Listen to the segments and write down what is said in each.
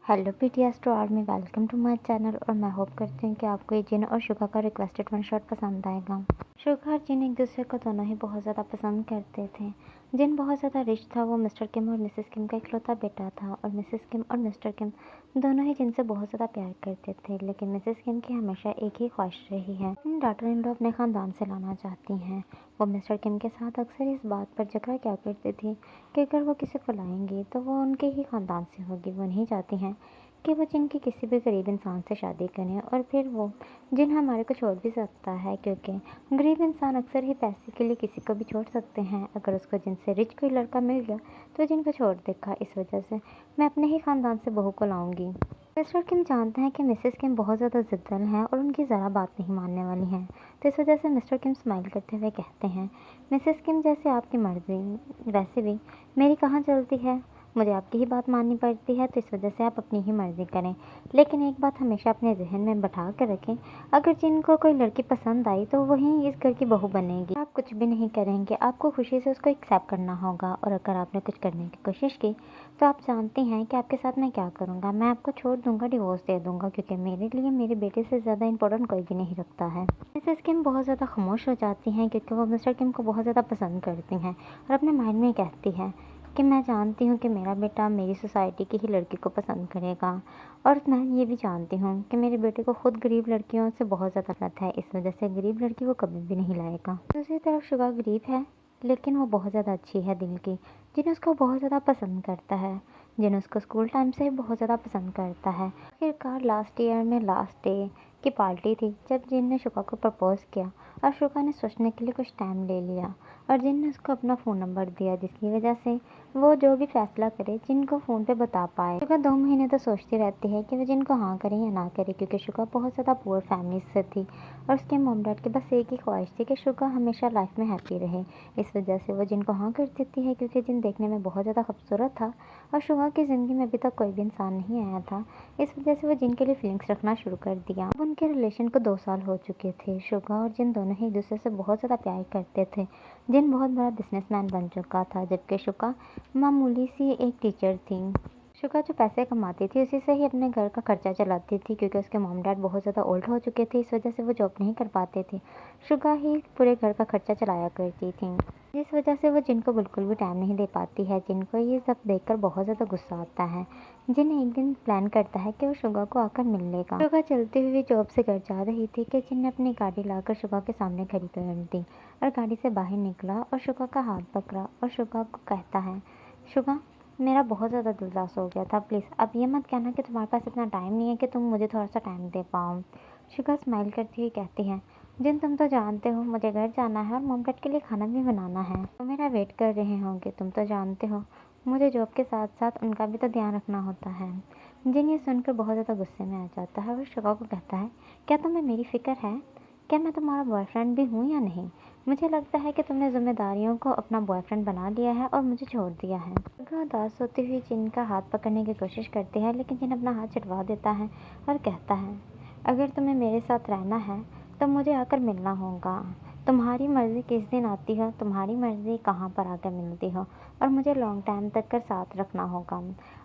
Hello PTS to army, welcome to my channel. और मैं hope करती हूँ कि आपको ये जिन और शुगा का रिक्वेस्टेड वन शॉट पसंद आएगा। शुगा और जिन एक दूसरे को दोनों ही बहुत ज़्यादा पसंद करते थे। जिन बहुत ज़्यादा रिच था, वो मिस्टर किम और मिसेस किम का इकलौता बेटा था। और मिसेस किम और मिस्टर किम दोनों ही जिनसे बहुत ज़्यादा प्यार करते थे। लेकिन मिसेस किम की हमेशा एक ही ख्वाहिश रही है, अपनी डॉटर इन लॉ अपने ख़ानदान से लाना चाहती हैं। वो मिस्टर किम के साथ अक्सर इस बात पर झगड़ा क्या करती थी कि अगर वो किसी को लाएंगी तो वो उनके ही ख़ानदान से होगी। वो नहीं चाहती हैं कि वो जिन की किसी भी गरीब इंसान से शादी करें। और फिर वो जिन हमारे को छोड़ भी सकता है, क्योंकि गरीब इंसान अक्सर ही पैसे के लिए किसी को भी छोड़ सकते हैं। अगर उसको जिनसे रिच कोई लड़का मिल गया तो जिनको छोड़ देगा। इस वजह से मैं अपने ही ख़ानदान से बहू को लाऊंगी। मिस्टर किम जानते हैं कि मिसेस किम बहुत ज़्यादा ज़िद्दल हैं और उनकी ज़रा बात नहीं मानने वाली हैं। तो इस वजह से मिस्टर किम स्माइल करते हुए कहते हैं, मिसेस किम जैसे आपकी मर्ज़ी, वैसे भी मेरी कहाँ चलती है। मुझे आपकी ही बात माननी पड़ती है, तो इस वजह से आप अपनी ही मर्ज़ी करें। लेकिन एक बात हमेशा अपने जहन में बैठा कर रखें, अगर जिनको कोई लड़की पसंद आई तो वही इस घर की बहू बनेगी। आप कुछ भी नहीं करेंगे, आपको खुशी से उसको एक्सेप्ट करना होगा। और अगर आपने कुछ करने की कोशिश की तो आप जानती हैं कि आपके साथ मैं क्या करूँगा। मैं आपको छोड़ दूँगा, डिवोर्स दे दूँगा, क्योंकि मेरे लिए मेरे बेटे से ज़्यादा इंपॉर्टेंट कोई भी नहीं रखता है। मिसेस किम बहुत ज़्यादा खामोश हो जाती हैं, क्योंकि वो मिस्टर किम को बहुत ज़्यादा पसंद करती हैं। और अपने माइंड में कहती है कि मैं जानती हूँ कि मेरा बेटा मेरी सोसाइटी की ही लड़की को पसंद करेगा। और मैं ये भी जानती हूँ कि मेरे बेटे को खुद गरीब लड़कियों से बहुत ज़्यादा नफरत है। इस वजह से गरीब लड़की को कभी भी नहीं लाएगा। दूसरी तरफ शुगा गरीब है, लेकिन वो बहुत ज़्यादा अच्छी है दिल की। जिन उसको बहुत ज़्यादा पसंद करता है, जिन उसको स्कूल टाइम से ही बहुत ज़्यादा पसंद करता है। आखिरकार लास्ट ईयर में लास्ट डे की पार्टी थी जब जिन ने शुगा को प्रपोज़ किया। और शुगा ने सोचने के लिए कुछ टाइम ले लिया और जिन ने उसको अपना फ़ोन नंबर दिया, जिसकी वजह से वो जो भी फैसला करे जिनको फ़ोन पे बता पाए। शुगा 2 महीने तो सोचती रहती है कि वो जिनको हाँ करे या ना करे, क्योंकि शुगा बहुत ज़्यादा पुअर फैमिली से थी। और उसके मॉम डैड की बस एक ही ख्वाहिश थी कि शुगा हमेशा लाइफ में हैप्पी रहे। इस वजह से वो जिनको हाँ कर देती है, क्योंकि जिन देखने में बहुत ज़्यादा खूबसूरत था और शुगा की ज़िंदगी में अभी तक कोई भी इंसान नहीं आया था। इस वजह से वो जिन के लिए फीलिंग्स रखना शुरू कर दिया। अब उनके रिलेशन को 2 साल हो चुके थे। शुगा और जिन दोनों ही एक दूसरे से बहुत ज़्यादा प्यार करते थे। जिन बहुत बड़ा बिजनेसमैन बन चुका था, जबकि शुगा मामूली सी एक टीचर थी। शुगा जो पैसे कमाती थी उसी से ही अपने घर का खर्चा चलाती थी, क्योंकि उसके मॉम डैड बहुत ज़्यादा ओल्ड हो चुके थे। इस वजह से वो जॉब नहीं कर पाते थे। शुगा ही पूरे घर का खर्चा चलाया करती थी, जिस वजह से वो जिनको बिल्कुल भी टाइम नहीं दे पाती है। जिनको ये सब देखकर बहुत ज़्यादा गुस्सा आता है। जिन एक दिन प्लान करता है कि वो शुगा को आकर मिल लेगा। शुगा चलती हुई जॉब से घर जा रही थी कि जिन ने अपनी गाड़ी लाकर शुगा के सामने खड़ी कर दी और गाड़ी से बाहर निकला और शुगा का हाथ पकड़ा और शुगा को कहता है, शुगा मेरा बहुत ज़्यादा दिल उदास हो गया था, प्लीज़ अब ये मत कहना कि तुम्हारे पास इतना टाइम नहीं है कि तुम मुझे थोड़ा सा टाइम दे पाओ। शुगा स्माइल करती हुई कहती है, जिन तुम तो जानते हो मुझे घर जाना है और मॉम डैड के लिए खाना भी बनाना है। वो मेरा वेट कर रहे होंगे, तुम तो जानते हो मुझे जॉब के साथ साथ उनका भी तो ध्यान रखना होता है। जिन ये सुनकर बहुत ज़्यादा गुस्से में आ जाता है और शुगा को कहता है, क्या तुम्हें मेरी फ़िक्र है? क्या मैं तुम्हारा बॉयफ्रेंड भी हूँ या नहीं? मुझे लगता है कि तुमने जिम्मेदारियों को अपना बॉयफ्रेंड बना लिया है और मुझे छोड़ दिया है। शुगा उदास होती हुई जिन का हाथ पकड़ने की कोशिश करती है, लेकिन जिन अपना हाथ छुड़वा देता है और कहता है, अगर तुम्हें मेरे साथ रहना है तो मुझे आकर मिलना होगा। तुम्हारी मर्ज़ी किस दिन आती हो, तुम्हारी मर्ज़ी कहाँ पर आकर मिलती हो, और मुझे लॉन्ग टाइम तक कर साथ रखना होगा।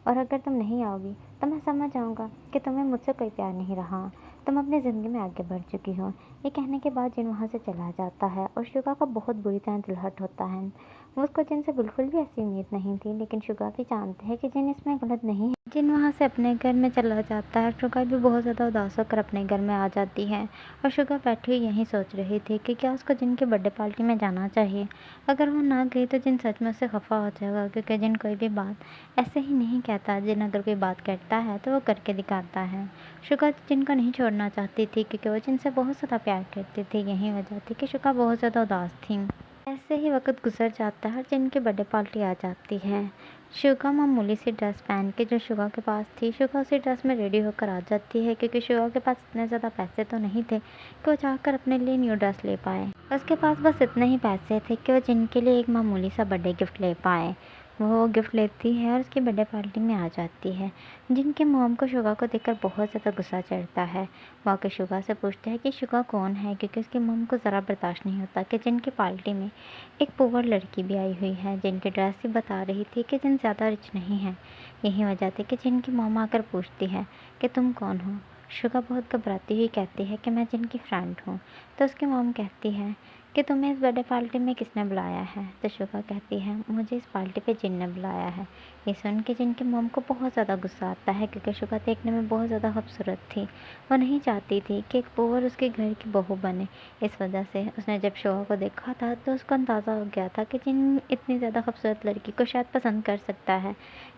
और अगर तुम नहीं आओगी तो मैं समझ जाऊँगा कि तुम्हें मुझसे कोई प्यार नहीं रहा, तुम अपनी ज़िंदगी में आगे बढ़ चुकी हो। ये कहने के बाद जिन वहाँ से चला जाता है और शुगा का बहुत बुरी तरह दिल हर्ट होता है। उसको जिन से बिल्कुल भी ऐसी उम्मीद नहीं थी, लेकिन शुगा भी जानते हैं कि जिन इसमें गलत नहीं है। जिन वहाँ से अपने घर में चला जाता है, शुगा भी बहुत ज़्यादा उदास होकर अपने घर में आ जाती है। और शुगा बैठी हुई यही सोच रही थी कि क्या उसको जिन की बर्थडे पार्टी में जाना चाहिए। अगर वो ना गई तो जिन सच में उससे खफा हो जाएगा, क्योंकि जिन कोई भी बात ऐसे ही नहीं कहता। जिन अगर कोई बात करता है तो वो करके दिखाता है। शुगा जिन को नहीं छोड़ना चाहती थी, क्योंकि वो जिनसे बहुत ज़्यादा प्यार करती थी। यही वजह थी कि शुगा बहुत ज़्यादा उदास थी। ऐसे ही वक्त गुजर जाता है और जिन की बर्थडे पार्टी आ जाती है। शुगा मामूली सी ड्रेस पहन के जो शुगा के पास थी, शुगा उसी ड्रेस में रेडी होकर आ जाती है, क्योंकि शुगा के पास इतने ज़्यादा पैसे तो नहीं थे कि वो जाकर अपने लिए न्यू ड्रेस ले पाए। उसके पास बस इतने ही पैसे थे कि वो जिनके लिए एक मामूली सा बर्थडे गिफ्ट ले पाए। वो गिफ्ट लेती है और उसकी बर्थडे पार्टी में आ जाती है। जिनकी मॉम को शुगा को देखकर बहुत ज़्यादा गुस्सा चढ़ता है। वो आके शुगा से पूछते हैं कि शुगा कौन है, क्योंकि उसकी मॉम को ज़रा बर्दाश्त नहीं होता कि जिन की पार्टी में एक पुअर लड़की भी आई हुई है, जिनकी ड्रेस भी बता रही थी कि जिन ज़्यादा रिच नहीं है। यही वजह थी कि जिनकी मॉम आकर पूछती है कि तुम कौन हो। शुगा बहुत घबराती हुई कहती है कि मैं जिनकी फ्रेंड हूँ। तो उसकी मॉम कहती है कि तुम्हें इस बर्थडे पार्टी में किसने बुलाया है। तो शुगा कहती है मुझे इस पार्टी पे जिन ने बुलाया है। ये सुन के जिन की मॉम को बहुत ज़्यादा गुस्सा आता है, क्योंकि शुगा देखने में बहुत ज़्यादा खूबसूरत थी। वो नहीं चाहती थी कि एक पुअर उसके घर की बहू बने। इस वजह से उसने जब शुगा को देखा था तो उसको अंदाज़ा हो गया था कि जिन इतनी ज़्यादा खूबसूरत लड़की को शायद पसंद कर सकता है।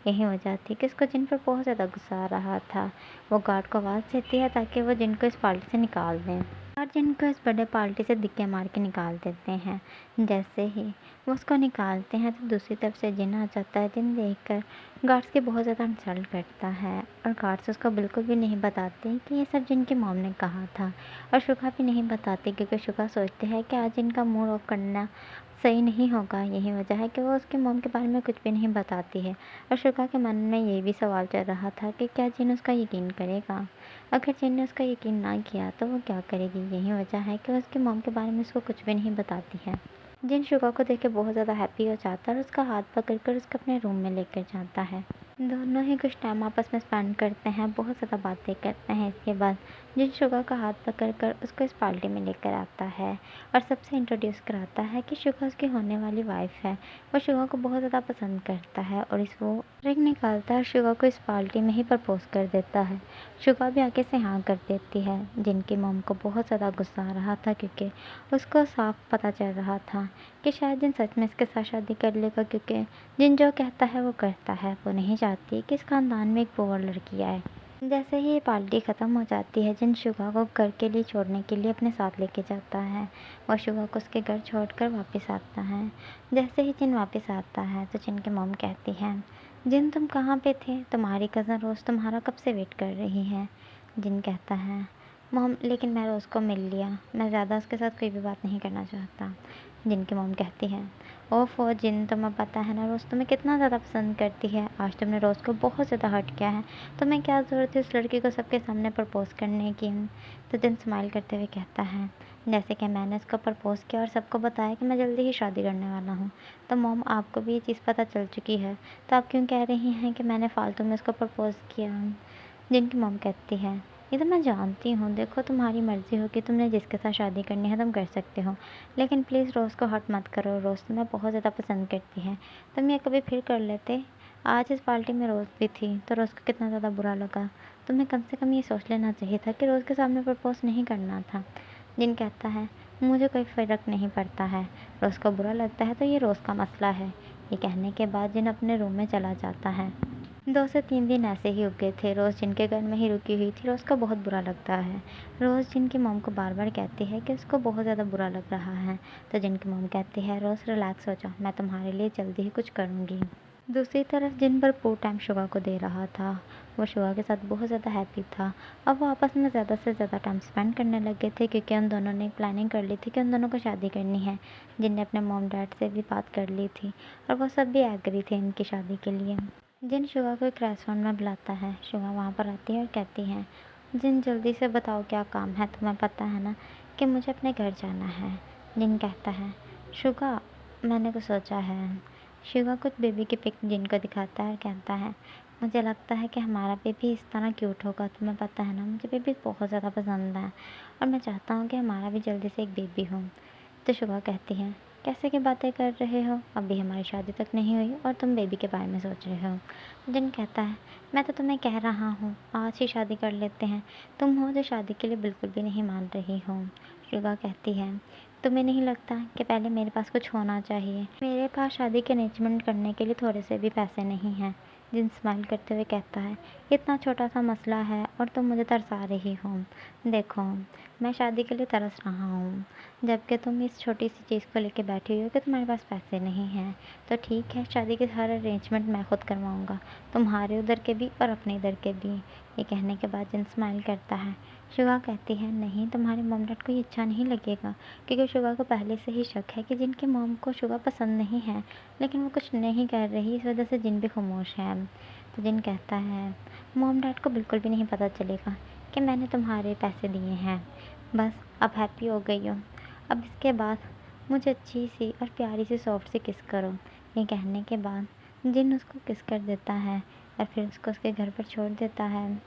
यही वजह थी कि उसको जिन पर बहुत ज़्यादा गुस्सा आ रहा था। वो गार्ड को आवाज़ देती है ताकि वो जिन को इस पार्टी से निकाल दें। और जिनको इस बर्थडे पार्टी से धक्के मार के निकाल देते हैं। जैसे ही वो उसको निकालते हैं तो दूसरी तरफ से जिन आ जाता है। जिन देखकर गार्ड्स की बहुत ज़्यादा इंसल्ट करता है और गार्ड्स उसको बिल्कुल भी नहीं बताते कि ये सब जिनकी मॉम ने कहा था। और शुगा भी नहीं बताती, क्योंकि शुगा सोचते हैं कि आज इनका मूड ऑफ करना सही नहीं होगा। यही वजह है कि वो उसकी मॉम के बारे में कुछ भी नहीं बताती है। और शुगा के मन में ये भी सवाल चल रहा था कि क्या जिन उसका यकीन करेगा। अगर जिन ने उसका यकीन ना किया तो वो क्या करेगी। यही वजह है कि उसकी मॉम के बारे में उसको कुछ भी नहीं बताती है। जिन शुगा को देख के बहुत ज़्यादा हैप्पी हो जाता है और उसका हाथ पकड़कर उसको अपने रूम में लेकर जाता है। दोनों ही कुछ टाइम आपस में स्पेंड करते हैं, बहुत ज़्यादा बातें करते हैं। इसके बाद जिन शुगा का हाथ पकड़कर उसको इस पार्टी में लेकर आता है और सबसे इंट्रोड्यूस कराता है कि शुगा उसकी होने वाली वाइफ है। वो शुगा को बहुत ज़्यादा पसंद करता है और वो रिंग निकालता है, शुगा को इस पार्टी में ही प्रपोज कर देता है। शुगा भी आगे से हाँ कर देती है। जिनकी मॉम को बहुत ज़्यादा गुस्सा आ रहा था, क्योंकि उसको साफ पता चल रहा था कि शायद जिन सच में इसके साथ शादी कर लेगा, क्योंकि जिन जो कहता है वो करता है। वो नहीं चाहती कि इस खानदान में एक पुअर लड़की आए। जैसे ही ये पार्टी ख़त्म हो जाती है, जिन शुगा को घर के लिए छोड़ने के लिए अपने साथ लेके जाता है। और शुगा को उसके घर छोड़कर वापस आता है। जैसे ही जिन वापस आता है तो जिन की मॉम कहती है जिन तुम कहाँ पे थे, तुम्हारी कज़न रोज़ तुम्हारा कब से वेट कर रही है। जिन कहता है मॉम लेकिन मैं रोज़ को मिल लिया, मैं ज़्यादा उसके साथ कोई भी बात नहीं करना चाहता। जिनकी मॉम कहती है ओफ़ो जिन, तुम्हें पता है ना रोज़ तुम्हें कितना ज़्यादा पसंद करती है। आज तुमने रोज़ को बहुत ज़्यादा हर्ट किया है, तुम्हें क्या ज़रूरत है उस लड़की को सबके सामने प्रपोज़ करने की। तो जिन स्माइल करते हुए कहता है जैसे कि मैंने उसको प्रपोज़ किया और सबको बताया कि मैं जल्दी ही शादी करने वाला हूँ, तो मॉम आपको भी ये चीज़ पता चल चुकी है, तो आप क्यों कह रही हैं कि मैंने फ़ालतू में उसको प्रपोज़ किया। जिनकी मॉम कहती है ये तो मैं जानती हूँ, देखो तुम्हारी मर्ज़ी हो कि तुमने जिसके साथ शादी करनी है तुम कर सकते हो, लेकिन प्लीज़ रोज़ को हर्ट मत करो। रोज़ तुम्हें बहुत ज़्यादा पसंद करती है, तुम ये कभी फिर कर लेते। आज इस पार्टी में रोज़ भी थी तो रोज़ को कितना ज़्यादा बुरा लगा। तुम्हें कम से कम ये सोच लेना चाहिए था कि रोज़ के सामने प्रपोज़ नहीं करना था। जिन कहता है मुझे कोई फ़र्क नहीं पड़ता है, रोज़ को बुरा लगता है तो ये रोज़ का मसला है। ये कहने के बाद जिन अपने रूम में चला जाता है। 2 से 3 दिन ऐसे ही रुके थे। रोज़ जिनके घर में ही रुकी हुई थी। रोज़ को बहुत बुरा लगता है। रोज़ जिनकी मॉम को बार-बार कहती है कि उसको बहुत ज़्यादा बुरा लग रहा है। तो जिनकी मॉम कहती है रोज़ रिलैक्स हो जाओ, मैं तुम्हारे लिए जल्दी ही कुछ करूँगी। दूसरी तरफ जिन भरपूर टाइम शुगा को दे रहा था। वो शुगा के साथ बहुत ज़्यादा हैप्पी था। अब वो आपस में ज़्यादा से ज़्यादा टाइम स्पेंड करने लगे थे, क्योंकि उन दोनों ने प्लानिंग कर ली थी कि उन दोनों को शादी करनी है। जिन ने अपने मॉम डैड से भी बात कर ली थी और वो सब भी एग्री थे इनकी शादी के लिए। जिन शुगा को एक रेस्टोरेंट में बुलाता है। शुगा वहाँ पर आती है और कहती है जिन जल्दी से बताओ क्या काम है, तुम्हें पता है ना कि मुझे अपने घर जाना है। जिन कहता है शुगा मैंने कुछ सोचा है। शुगा कुछ बेबी की पिक जिन को दिखाता है और कहता है मुझे लगता है कि हमारा बेबी इस तरह क्यूट होगा। तुम्हें पता है ना मुझे बेबी बहुत ज़्यादा पसंद है और मैं चाहता हूँ कि हमारा भी जल्दी से एक बेबी हो। तो शुगा कहती है कैसे की बातें कर रहे हो, अभी हमारी शादी तक नहीं हुई और तुम बेबी के बारे में सोच रहे हो। जिन कहता है मैं तो तुम्हें कह रहा हूँ आज ही शादी कर लेते हैं, तुम हो जो शादी के लिए बिल्कुल भी नहीं मान रही हो। शुगा कहती है तुम्हें नहीं लगता कि पहले मेरे पास कुछ होना चाहिए, मेरे पास शादी के अरेंजमेंट करने के लिए थोड़े से भी पैसे नहीं हैं। जिन स्माइल करते हुए कहता है इतना छोटा सा मसला है और तुम मुझे तरसा रही हो। देखो मैं शादी के लिए तरस रहा हूँ, जबकि तुम इस छोटी सी चीज़ को लेके बैठी हुई हो कि तुम्हारे पास पैसे नहीं हैं। तो ठीक है, शादी के सारे अरेंजमेंट मैं खुद करवाऊँगा, तुम्हारे उधर के भी और अपने इधर के भी। ये कहने के बाद जिन स्माइल करता है। शुगा कहती है, नहीं, तुम्हारे मॉम डैड को ये अच्छा नहीं लगेगा, क्योंकि शुगा को पहले से ही शक है कि जिन की मॉम को शुगा पसंद नहीं है, लेकिन वो कुछ नहीं कर रही, इस वजह से जिन भी खामोश है। तो जिन कहता है, मॉम डैड को बिल्कुल भी नहीं पता चलेगा कि मैंने तुम्हारे पैसे दिए हैं। बस अब हैप्पी हो गई हो। अब इसके बाद मुझे अच्छी सी और प्यारी सी सॉफ्ट सी किस करो। ये कहने के बाद जिन उसको किस कर देता है और फिर उसको उसके घर पर छोड़ देता है।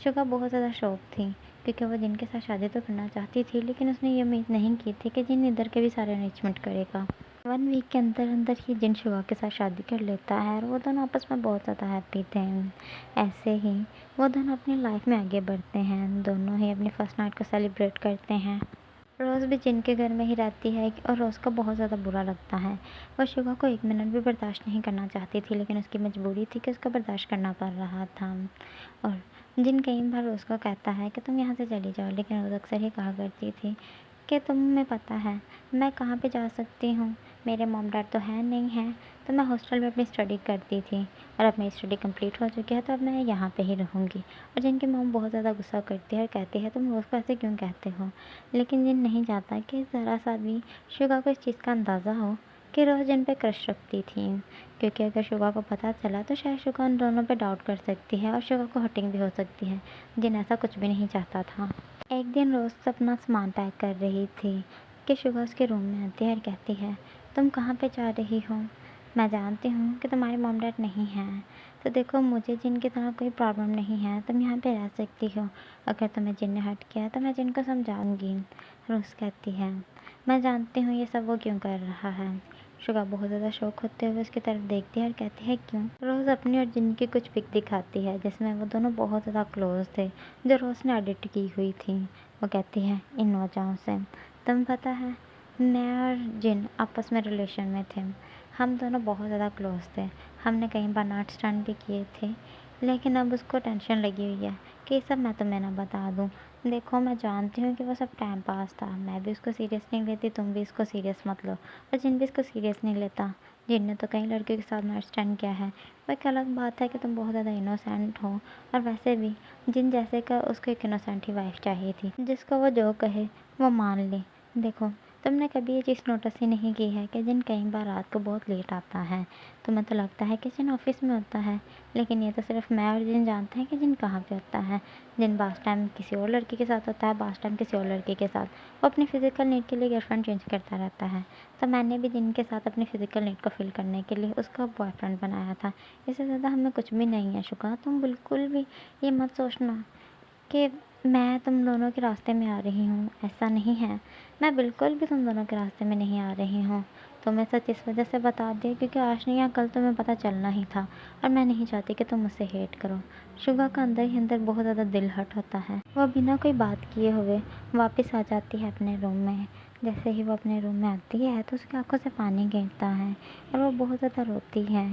शुगा बहुत ज़्यादा शौक थी, क्योंकि वो जिन के साथ शादी तो करना चाहती थी, लेकिन उसने ये उम्मीद नहीं की थी कि जिन इधर के भी सारे अरेंजमेंट करेगा। 1 वीक के अंदर अंदर ही जिन शुगा के साथ शादी कर लेता है और वो दोनों आपस में बहुत ज़्यादा हैप्पी थे। ऐसे ही वो दोनों अपनी लाइफ में आगे बढ़ते हैं। दोनों ही अपनी फर्स्ट नाइट को सेलिब्रेट करते हैं। रोज़ भी जिन के घर में ही रहती है और रोज़ को बहुत ज़्यादा बुरा लगता है। वो शुगा को 1 मिनट भी बर्दाश्त नहीं करना चाहती थी, लेकिन उसकी मजबूरी थी कि उसको बर्दाश्त करना पड़ रहा था। और जिन कई बार रोज़ को कहता है कि तुम यहाँ से चली जाओ, लेकिन रोज़ अक्सर ही कहा करती थी कि तुम्हें पता है मैं कहाँ पे जा सकती हूँ, मेरे मॉम डैड तो है नहीं हैं, तो मैं हॉस्टल में अपनी स्टडी करती थी और अब मेरी स्टडी कंप्लीट हो चुकी है, तो अब मैं यहाँ पे ही रहूँगी। और जिनकी मॉम बहुत ज़्यादा गुस्सा करती है और कहती है, तुम रोज़ को ऐसे क्यों कहते हो। लेकिन जिन नहीं चाहता कि ज़रा सा भी शुगा को इस चीज़ का अंदाज़ा हो कि रोज़ जिन पे क्रश रखती थी, क्योंकि अगर शुगा को पता चला तो शायद शुगा उन दोनों पे डाउट कर सकती है और शुगा को हर्टिंग भी हो सकती है। जिन ऐसा कुछ भी नहीं चाहता था। एक दिन रोज़ अपना सामान पैक कर रही थी कि शुगा उसके रूम में आती है और कहती है, तुम कहाँ पे जा रही हो। मैं जानती हूँ कि तुम्हारे मॉम डैड नहीं हैं, तो देखो मुझे जिन की तरह कोई प्रॉब्लम नहीं है, तुम यहाँ पे रह सकती हो। अगर तुम्हें जिन ने हर्ट किया तो मैं जिन को समझाऊंगी। रोज़ कहती है, मैं जानती हूँ ये सब वो क्यों कर रहा है। शुगा बहुत ज़्यादा शौक होते हुए उसकी तरफ देखती है और कहती है, क्यों। रोज़ अपनी और जिन की कुछ पिक दिखाती है जिसमें वो दोनों बहुत ज़्यादा क्लोज थे, जो रोज़ ने एडिट की हुई थी। वो कहती है, इन वजहों से तुम पता है मैं और जिन आपस में रिलेशन में थे, हम दोनों बहुत ज़्यादा क्लोज थे, हमने कई बार नॉट स्टैंड भी किए थे, लेकिन अब उसको टेंशन लगी हुई है कि ये सब मैं तुम्हें ना बता दूँ। देखो मैं जानती हूँ कि वो सब टाइम पास था, मैं भी उसको सीरियस नहीं लेती, तुम भी इसको सीरियस मत लो, और जिन भी इसको सीरियस नहीं लेता। जिन ने तो कई लड़कियों के साथ नॉट स्टैंड किया है। वो एक अलग बात है कि तुम बहुत ज़्यादा इनोसेंट हो, और वैसे भी जिन जैसे का उसको एक इनोसेंट ही वाइफ चाहिए थी, जिसको वो जो कहे वो मान ले। देखो तुमने कभी ये चीज़ नोटिस ही नहीं की है कि जिन कई बार रात को बहुत लेट आता है। तुम्हें तो लगता है कि जिन ऑफिस में होता है, लेकिन ये तो सिर्फ मैं और जिन जानते हैं कि जिन कहाँ पे होता है। जिन बास टाइम किसी और लड़की के साथ होता है, बास टाइम किसी और लड़की के साथ। वो अपनी फ़िज़िकल नीड के लिए गर्लफ्रेंड चेंज करता रहता है। तो मैंने भी जिन के साथ अपनी फ़िज़िकल नीड को फिल करने के लिए उसका बॉयफ्रेंड बनाया था। इससे ज़्यादा हमें कुछ भी नहीं है शुगा, तुम बिल्कुल भी ये मत सोचना कि मैं तुम दोनों के रास्ते में आ रही हूँ। ऐसा नहीं है, मैं बिल्कुल भी तुम दोनों के रास्ते में नहीं आ रही हूँ। तुम्हें सच इस वजह से बता दिया क्योंकि आज नहीं या कल तुम्हें पता चलना ही था, और मैं नहीं चाहती कि तुम मुझसे हेट करो। शुगा का अंदर ही अंदर बहुत ज़्यादा दिल हर्ट होता है। वह बिना कोई बात किए हुए वापस आ जाती है अपने रूम में। जैसे ही वो अपने रूम में आती है तो उसकी आंखों से पानी गिरता है और वो बहुत ज़्यादा रोती है।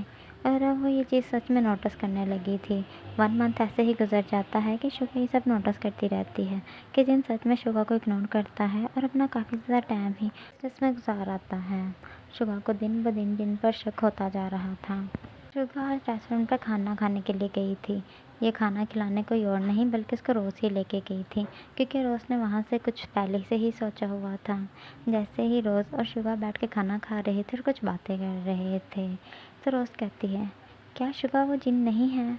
और अब वो ये चीज़ सच में नोटिस करने लगी थी। 1 मंथ ऐसे ही गुजर जाता है कि शुगा ये सब नोटिस करती रहती है कि जिन सच में शुगा को इग्नोर करता है और अपना काफ़ी ज़्यादा टाइम ही इसमें गुजार आता है। शुगा को दिन ब दिन जिन पर शक होता जा रहा था। शुगा आज रेस्टोरेंट पर खाना खाने के लिए गई थी। ये खाना खिलाने कोई और नहीं बल्कि उसको रोज़ ही लेके गई थी, क्योंकि रोज़ ने वहाँ से कुछ पहले से ही सोचा हुआ था। जैसे ही रोज़ और शुगा बैठ के खाना खा रहे थे और कुछ बातें कर रहे थे, तो रोज़ कहती है, क्या शुगा वो जिन नहीं है।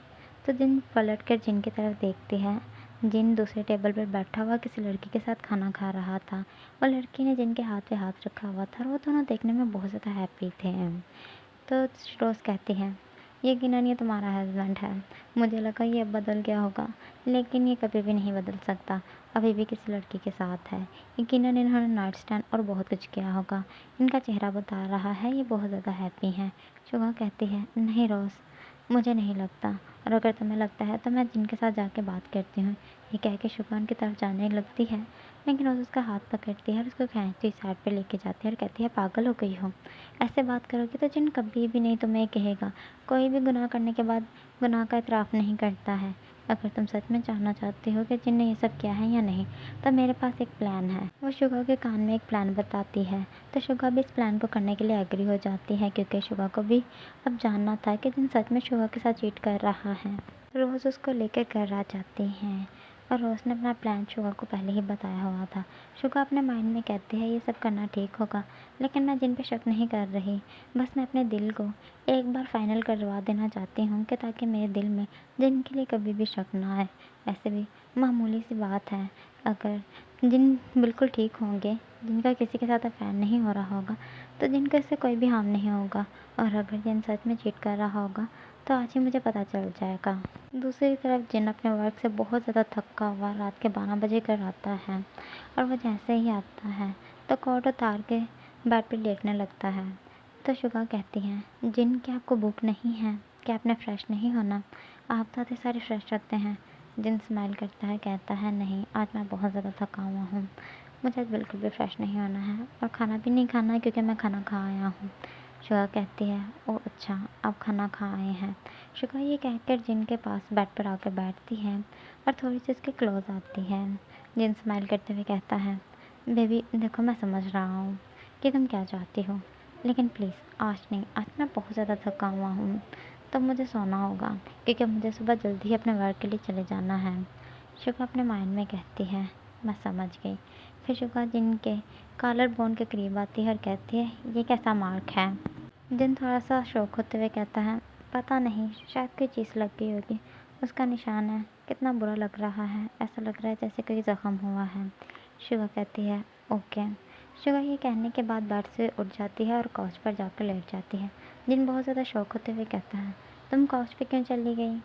तो जिन पलट कर जिन की तरफ देखती है। जिन दूसरे टेबल पर बैठा हुआ किसी लड़की के साथ खाना खा रहा था, और लड़की ने जिन के हाथ पे हाथ रखा हुआ था, और वो दोनों देखने में बहुत ज़्यादा हैप्पी थे। तो रोज़ कहती है, यकीनन ये तुम्हारा हस्बैंड है। मुझे लगा ये अब बदल गया होगा, लेकिन ये कभी भी नहीं बदल सकता, अभी भी किसी लड़की के साथ है। यकीनन इन्होंने नाइट स्टैंड और बहुत कुछ किया होगा। इनका चेहरा बता रहा है ये बहुत ज़्यादा हैप्पी हैं। शुगा कहती है, नहीं रोज़, मुझे नहीं लगता, और अगर तुम्हें लगता है तो मैं जिनके साथ जाके बात करती हूँ। ये कह के शुगा उनकी तरफ जाने लगती है, लेकिन रोज़ उसका हाथ पकड़ती है और उसको खींचती साइड पे लेके जाती है और कहती है, पागल हो गई हो, ऐसे बात करोगी तो जिन कभी भी नहीं तुम्हें कहेगा। कोई भी गुनाह करने के बाद गुनाह का इतराफ़ नहीं करता है। अगर तुम सच में जानना चाहती हो कि जिन ने ये सब किया है या नहीं, तो मेरे पास एक प्लान है। वो शुगा के कान में एक प्लान बताती है, तो शुगा भी इस प्लान को करने के लिए एग्री हो जाती है, क्योंकि शुगा को भी अब जानना था कि जिन सच में शुगा के साथ चीट कर रहा है। रोज़ उसको लेकर घर आ जाती हैं और रोज़ ने अपना प्लान शुगा को पहले ही बताया हुआ था। शुगा अपने माइंड में कहती है ये सब करना ठीक होगा, लेकिन मैं जिन पे शक नहीं कर रही, बस मैं अपने दिल को एक बार फाइनल करवा देना चाहती हूँ कि ताकि मेरे दिल में जिन के लिए कभी भी शक ना आए। ऐसे भी मामूली सी बात है, अगर जिन बिल्कुल ठीक होंगे, जिनका किसी के साथ अफेयर नहीं हो रहा होगा, तो जिनका इससे कोई भी हार्म नहीं होगा, और अगर जिन सच में चीट कर रहा होगा तो आज ही मुझे पता चल जाएगा। दूसरी तरफ जिन अपने वर्क से बहुत ज़्यादा थका हुआ रात के 12 बजे घर आता है, और वो जैसे ही आता है तो कोट उतार के बेड पे लेटने लगता है। तो शुगा कहती है, जिन क्या आपको भूख नहीं है? क्या आपने फ्रेश नहीं होना? आप तो आधे सारे फ्रेश रखते हैं। जिन स्माइल करता है, कहता है नहीं, आज मैं बहुत ज़्यादा थका हुआ हूँ, मुझे आज बिल्कुल भी फ्रेश नहीं होना है और खाना भी नहीं खाना है क्योंकि मैं खाना खा आया हूँ। शुगा कहती है, ओह अच्छा, आप खाना खा आए हैं। शुगा ये कहकर जिन के पास बेड पर आकर बैठती है और थोड़ी सी उसके क्लोज आती है। जिन स्माइल करते हुए कहता है, बेबी देखो मैं समझ रहा हूँ कि तुम क्या चाहती हो, लेकिन प्लीज़ आज नहीं, आज मैं बहुत ज़्यादा थका हुआ हूँ, तो मुझे सोना होगा क्योंकि मुझे सुबह जल्दी ही अपने वर्क के लिए चले जाना है। शुगा अपने माइंड में कहती है, मैं समझ गई। फिर शुगा जिन के कॉलर बोन के करीब आती है और कहती है, ये कैसा मार्क है? जिन थोड़ा सा शौक होते हुए कहता है, पता नहीं, शायद कोई चीज़ लग गई होगी, उसका निशान है। कितना बुरा लग रहा है, ऐसा लग रहा है जैसे कोई ज़ख्म हुआ है। शुगा कहती है, ओके। शुगा ये कहने के बाद बेड से उठ जाती है और काउच पर जाकर लेट जाती है। जिन बहुत ज़्यादा शौक होते हुए कहता है, तुम काउच पे क्यों चली गई?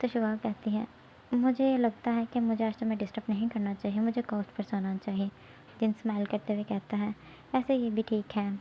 तो शुगा कहती है, मुझे लगता है कि मुझे आज तुम्हें डिस्टर्ब नहीं करना चाहिए, मुझे काउच पर सोना चाहिए। जिन स्माइल करते हुए कहता है, ऐसे ये भी ठीक है,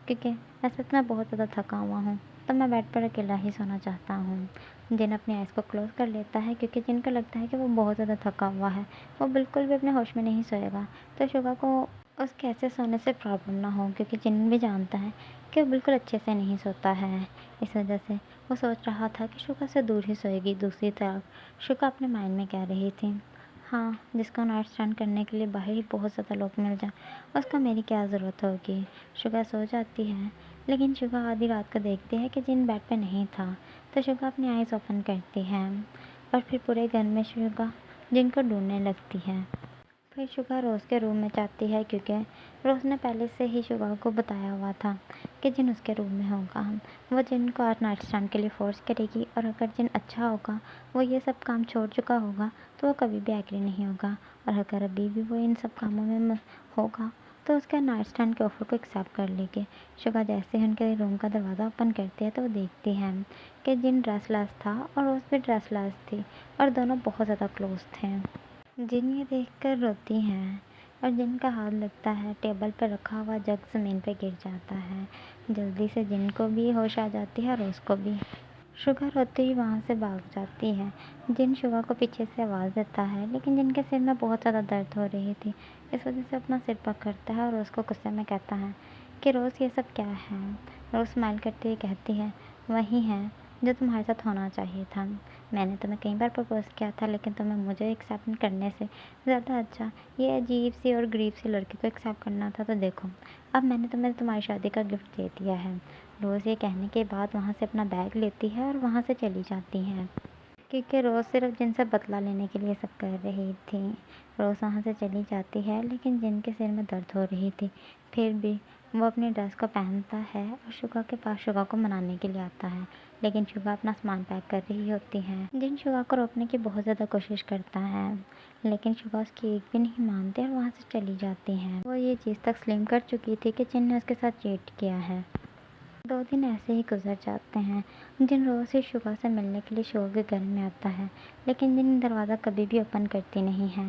क्योंकि वैसे तो मैं बहुत ज़्यादा थका हुआ हूँ, तो मैं बेड पर अकेला ही सोना चाहता हूँ। जिन अपनी आइज़ को क्लोज़ कर लेता है क्योंकि जिनको लगता है कि वो बहुत ज़्यादा थका हुआ है, वो बिल्कुल भी अपने होश में नहीं सोएगा, तो शुगा को उसके ऐसे सोने से प्रॉब्लम ना हो, क्योंकि जिन भी जानता है कि वो बिल्कुल अच्छे से नहीं सोता है। इस वजह से वो सोच रहा था कि शुगा से दूर ही सोएगी। दूसरी तरफ शुगा अपने माइंड में कह रही थी, हाँ, जिसको नाइट स्टैंड करने के लिए बाहर ही बहुत ज़्यादा लोग मिल जाएं, उसको मेरी क्या ज़रूरत होगी। शुगा सो जाती है, लेकिन शुगा आधी रात को देखती है कि जिन बेड पे नहीं था, तो शुगा अपनी आइज़ ओपन करती है और फिर पूरे घर में शुगा जिनको ढूंढने लगती है। फिर शुगा रोज़ के रूम में जाती है, क्योंकि रोज़ ने पहले से ही शुगा को बताया हुआ था कि जिन उसके रूम में होगा। वो जिन को आज नाइट स्टैंड के लिए फ़ोर्स करेगी, और अगर जिन अच्छा होगा, वो ये सब काम छोड़ चुका होगा, तो वो कभी भी एग्री नहीं होगा, और अगर अभी भी वो इन सब कामों में होगा, तो उसका नाइट स्टैंड के ऑफ़र को एक्सेप्ट कर लेगी। शुगा जैसे ही उनके रूम का दरवाज़ा ओपन करती है, तो वो देखती है कि जिन ड्रेसलेस था और रोज़ भी ड्रेसलेस थी, और दोनों बहुत ज़्यादा क्लोज थे। जिन ये देखकर रोती हैं, और जिनका हाथ लगता है टेबल पर रखा हुआ जग ज़मीन पर गिर जाता है। जल्दी से जिन को भी होश आ जाती है और उसको भी। शुगा रोते ही वहाँ से भाग जाती है। जिन शुगा को पीछे से आवाज़ देता है, लेकिन जिनके सिर में बहुत ज़्यादा दर्द हो रही थी, इस वजह से अपना सिर पकड़ता है और उसको गुस्से में कहता है कि रोज़ ये सब क्या है। रोज़ स्माइल करते हुए कहती है, वही है जो तुम्हारे साथ होना चाहिए था। मैंने तुम्हें कई बार प्रपोज़ किया था, लेकिन तुम्हें मुझे एक्सेप्ट करने से ज़्यादा अच्छा ये अजीब सी और गरीब सी लड़की को एक्सेप्ट करना था। तो देखो, अब मैंने तुम्हें तुम्हारी शादी का गिफ्ट दे दिया है। रोज़ ये कहने के बाद वहाँ से अपना बैग लेती है और वहाँ से चली जाती है, क्योंकि रोज़ सिर्फ जिनसे बदला लेने के लिए सब कर रही थी। रोज़ वहाँ से चली जाती है, लेकिन जिनके सिर में दर्द हो रही थी, फिर भी वो अपनी ड्रेस को पहनता है और शुगा के पास शुगा को मनाने के लिए आता है, लेकिन शुगा अपना सामान पैक कर रही होती है। जिन शुगा को रोकने की बहुत ज़्यादा कोशिश करता है, लेकिन शुगा उसकी एक भी नहीं मानते और वहाँ से चली जाती हैं। वो ये चीज़ तक स्लिम कर चुकी थी कि जिन ने उसके साथ चीट किया है। 2 दिन ऐसे ही गुजर जाते हैं। जिन रोज़ ही शुगा से मिलने के लिए शुगा के घर में आता है, लेकिन जिन दरवाज़ा कभी भी ओपन करती नहीं है।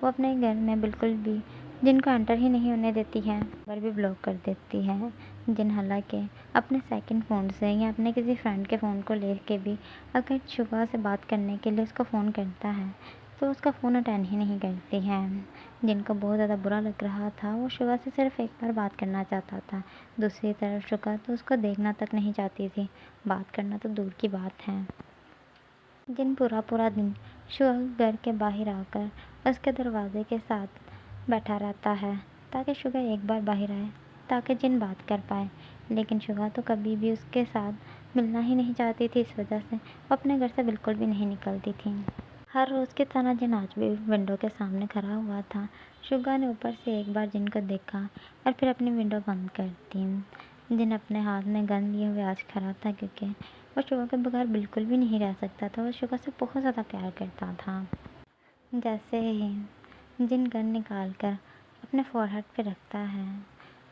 वो अपने घर में बिल्कुल भी जिनको एंटर ही नहीं होने देती है, नंबर भी ब्लॉक कर देती है। जिन हालांकि अपने सेकंड फ़ोन से या अपने किसी फ्रेंड के फ़ोन को लेके भी अगर शुगा से बात करने के लिए उसको फ़ोन करता है, तो उसका फ़ोन अटेंड ही नहीं करती है। जिनको बहुत ज़्यादा बुरा लग रहा था, वो शुगा से सिर्फ एक बार बात करना चाहता था। दूसरी तरफ शुगा तो उसको देखना तक नहीं चाहती थी, बात करना तो दूर की बात है। जिन पूरा पूरा दिन शुगर घर के बाहर आकर उसके दरवाजे के साथ बैठा रहता है ताकि शुगर एक बार बाहर आए, ताकि जिन बात कर पाए। लेकिन शुगर तो कभी भी उसके साथ मिलना ही नहीं चाहती थी। इस वजह से वो अपने घर से बिल्कुल भी नहीं निकलती थी। हर रोज़ की तरह जिन आज भी विंडो के सामने खड़ा हुआ था। शुगा ने ऊपर से एक बार जिन को देखा और फिर अपनी विंडो बंद कर दी। जिन अपने हाथ में गन लिए हुए आज खड़ा था, क्योंकि वो शुगा के बगैर बिल्कुल भी नहीं रह सकता था। वो शुगा से बहुत ज़्यादा प्यार करता था। जैसे ही जिन गन निकाल कर अपने फोरहेड पे रखता है,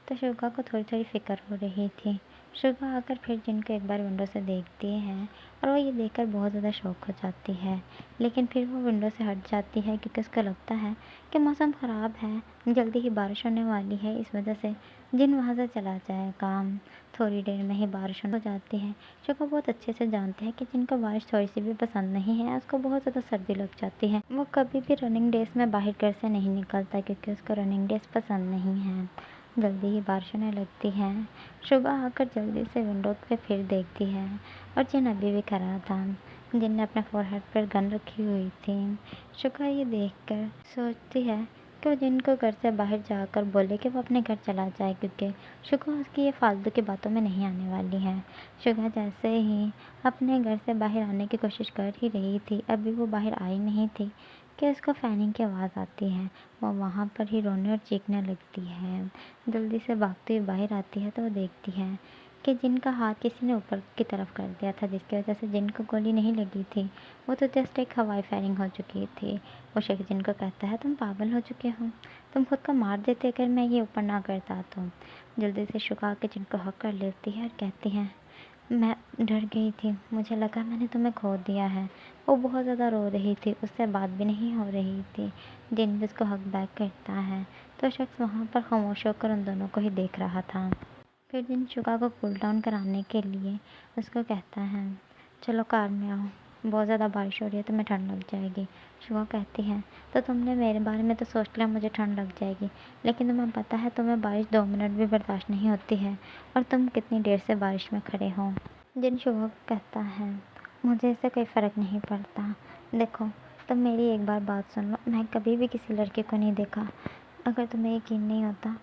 तो शुगा को थोड़ी थोड़ी फिक्र हो रही थी। शुगा आकर फिर जिन को एक बार विंडो से देखती है और वो ये देखकर बहुत ज़्यादा शॉक हो जाती है। लेकिन फिर वो विंडो से हट जाती है क्योंकि उसको लगता है कि मौसम ख़राब है, जल्दी ही बारिश होने वाली है। इस वजह से जिन वहाँ से चला जाएगा। थोड़ी देर में ही बारिश हो जाती है। शुगा बहुत अच्छे से जानते हैं कि जिनको बारिश थोड़ी सी भी पसंद नहीं है, उसको बहुत ज़्यादा सर्दी लग जाती है। वो कभी भी रनिंग डेज में बाहर घर से नहीं निकलता क्योंकि उसको रनिंग डेज पसंद नहीं है। जल्दी ही बारिश होने लगती है। शुगा आकर जल्दी से विंडो पे फिर देखती है और जिन अभी भी खड़ा था। जिन ने अपने फोरहेड पर गन रखी हुई थी। शुगा ये देखकर सोचती है कि वो जिन को घर से बाहर जाकर बोले कि वो अपने घर चला जाए, क्योंकि शुगा उसकी ये फालतू की बातों में नहीं आने वाली है। शुगा जैसे ही अपने घर से बाहर आने की कोशिश कर ही रही थी, अभी वो बाहर आई नहीं थी कि उसको फैनिंग की आवाज़ आती है। वो वहाँ पर ही रोने और चीखने लगती है। जल्दी से भागती हुई बाहर आती है तो वो देखती है कि जिनका हाथ किसी ने ऊपर की तरफ कर दिया था, जिसकी वजह से जिनको गोली नहीं लगी थी। वो तो जस्ट एक हवाई फायरिंग हो चुकी थी। वो शख्स जिनको कहता है, तुम पागल हो चुके हो, तुम खुद को मार देते अगर मैं ये ऊपर ना करता तो। जल्दी से शुका के जिनको हक कर लेती है और कहती है, मैं डर गई थी, मुझे लगा मैंने तुम्हें खो दिया है। वो बहुत ज़्यादा रो रही थी, उससे बात भी नहीं हो रही थी। जिन भी उसको हक बैक करता है तो शख्स वहाँ पर खामोश होकर उन दोनों को ही देख रहा था। फिर जिन शुगा को कूल डाउन कराने के लिए उसको कहता है, चलो कार में आओ, बहुत ज़्यादा बारिश हो रही है, तुम्हें ठंड लग जाएगी। शुगा कहती है, तो तुमने मेरे बारे में तो सोच लिया मुझे ठंड लग जाएगी, लेकिन तुम्हें पता है तुम्हें बारिश 2 मिनट भी बर्दाश्त नहीं होती है, और तुम कितनी देर से बारिश में खड़े हो। जिन शुगा कहता है, मुझे इससे कोई फ़र्क नहीं पड़ता। देखो, तुम मेरी एक बार बात सुन लो, मैं कभी भी किसी लड़के को नहीं देखा। अगर तुम्हें यकीन नहीं होता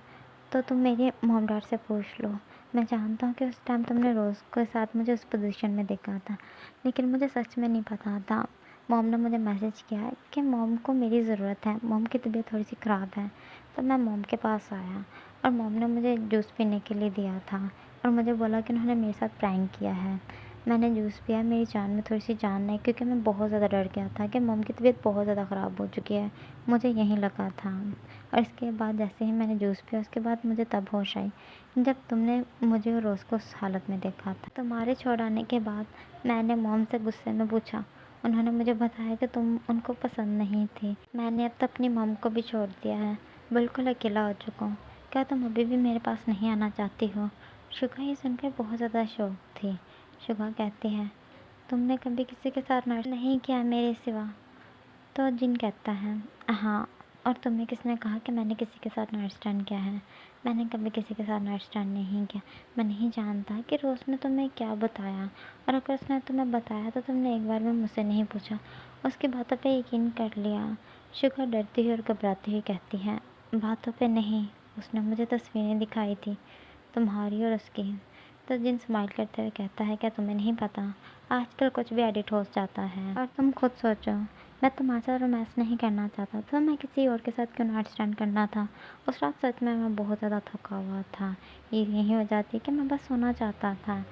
तो तुम मेरे मॉम डैड से पूछ लो। मैं जानता हूँ कि उस टाइम तुमने रोज़ के साथ मुझे उस पोजीशन में देखा था, लेकिन मुझे सच में नहीं पता था। मॉम ने मुझे मैसेज किया है कि मॉम को मेरी ज़रूरत है, मॉम की तबीयत थोड़ी सी ख़राब है। तो मैं मॉम के पास आया और मॉम ने मुझे जूस पीने के लिए दिया था और मुझे बोला कि उन्होंने मेरे साथ प्रैंक किया है। मैंने जूस पिया, मेरी जान में थोड़ी सी जान नहीं, क्योंकि मैं बहुत ज़्यादा डर गया था कि मॉम की तबीयत बहुत ज़्यादा ख़राब हो चुकी है। मुझे यहीं लगा था। और इसके बाद जैसे ही मैंने जूस पिया, उसके बाद मुझे तब होश आई जब तुमने मुझे और रोज़ को उस हालत में देखा था। तुम्हारे छोड़ाने के बाद मैंने मॉम से गुस्से में पूछा। उन्होंने मुझे बताया कि तुम उनको पसंद नहीं थी। मैंने अब तो अपनी मॉम को भी छोड़ दिया है, बिल्कुल अकेला हो चुका हूँ। क्या तुम अभी भी मेरे पास नहीं आना चाहती हो? शुगा ये सुनकर बहुत ज़्यादा शौक थी। शुगा कहती है, तुमने कभी किसी के साथ नाटक नहीं किया मेरे सिवा? तो जिन कहता है, हाँ, और तुम्हें किसने कहा कि मैंने किसी के साथ नाइट स्टैंड किया है? मैंने कभी किसी के साथ नाइट स्टैंड नहीं किया। मैं नहीं जानता कि रोज़ ने तुम्हें क्या बताया, और अगर उसने तुम्हें बताया तो तुमने एक बार भी मुझसे नहीं पूछा, उसकी बातों पे यकीन कर लिया। शुगर डरती हुई और घबराती हुई कहती है, बातों पे नहीं, उसने मुझे तस्वीरें दिखाई थी, तुम्हारी और उसकी। तो जिन स्माइल करते हुए कहता है, क्या तुम्हें नहीं पता, आजकल कुछ भी एडिट हो जाता है। और तुम खुद सोचो, मैं तुम्हारे साथ रोमांस नहीं करना चाहता था, मैं किसी और के साथ क्यों नाइट स्टैंड करना था। उस रात सच में मैं बहुत ज़्यादा थका हुआ था, ये यही हो जाती कि मैं बस सोना चाहता था।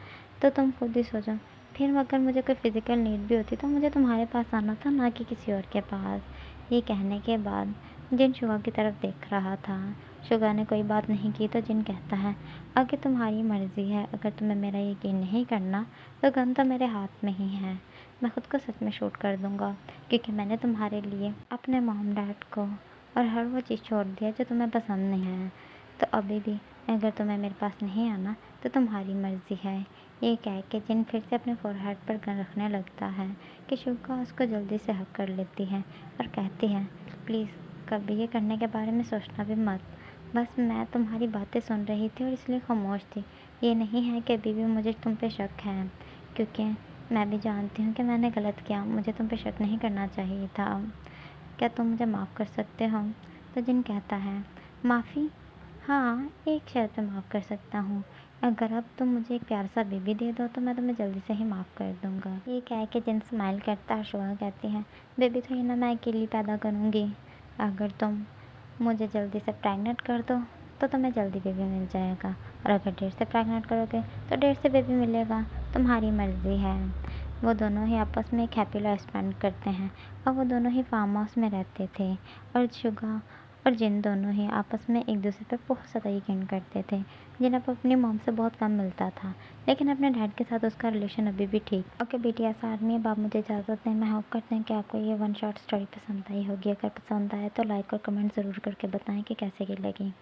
तो तुम खुद ही सोचो, फिर अगर मुझे कोई फ़िज़िकल नीड भी होती तो मुझे तुम्हारे पास आना था, ना कि किसी और के पास। ये कहने के बाद जिन शुगा की तरफ देख रहा था। शुगा ने कोई बात नहीं की तो जिन कहता है, आगे तुम्हारी मर्ज़ी है, अगर तुम्हें मेरा यकीन नहीं करना तो गन तो मेरे हाथ में ही है। मैं खुद को सच में शूट कर दूँगा, क्योंकि मैंने तुम्हारे लिए अपने मॉम डैड को और हर वो चीज़ छोड़ दिया जो तुम्हें पसंद नहीं है। तो अभी भी अगर तुम्हें मेरे पास नहीं आना तो तुम्हारी मर्ज़ी है। ये कह के जिन फिर से अपने फोरहेड पर गन रखने लगता है कि शुगा उसको जल्दी से हक कर लेती है और कहती है, प्लीज़ कभी ये करने के बारे में सोचना भी मत। बस मैं तुम्हारी बातें सुन रही थी और इसलिए खामोश थी। ये नहीं है कि अभी भी मुझे तुम पे शक है, क्योंकि मैं भी जानती हूँ कि मैंने गलत किया, मुझे तुम पे शक नहीं करना चाहिए था। क्या तुम मुझे माफ़ कर सकते हो? तो जिन कहता है, माफ़ी? हाँ, एक शर्त पे माफ़ कर सकता हूँ। अगर अब तुम मुझे एक प्यारा सा बेबी दे दो तो मैं तुम्हें जल्दी से ही माफ़ कर दूँगा। ये क्या है कि जिन स्माइल करता है, शुआ कहती है, बेबी थोड़ी ना मैं अकेली पैदा करूँगी। अगर तुम मुझे जल्दी से प्रेग्नेंट कर दो तो तुम्हें जल्दी बेबी मिल जाएगा, और अगर देर से प्रेग्नेंट करोगे तो देर से बेबी मिलेगा। तुम्हारी मर्ज़ी है। वो दोनों ही आपस में एक हैप्पी लाइफ स्पेंड करते हैं, और वो दोनों ही फार्म हाउस में रहते थे, और शुगा और जिन दोनों ही आपस में एक दूसरे पर बहुत ज़्यादा यकीन करते थे। जिन अब अपनी मॉम से बहुत कम मिलता था, लेकिन अपने डैड के साथ उसका रिलेशन अभी भी ठीक। ओके बेटी, ऐसा आदमी, अब आप मुझे इजाज़त दें। मैं होप करते हैं कि आपको ये वन शॉट स्टोरी पसंद आई होगी। अगर पसंद आए तो लाइक और कमेंट ज़रूर करके बताएं कि कैसे की लगी।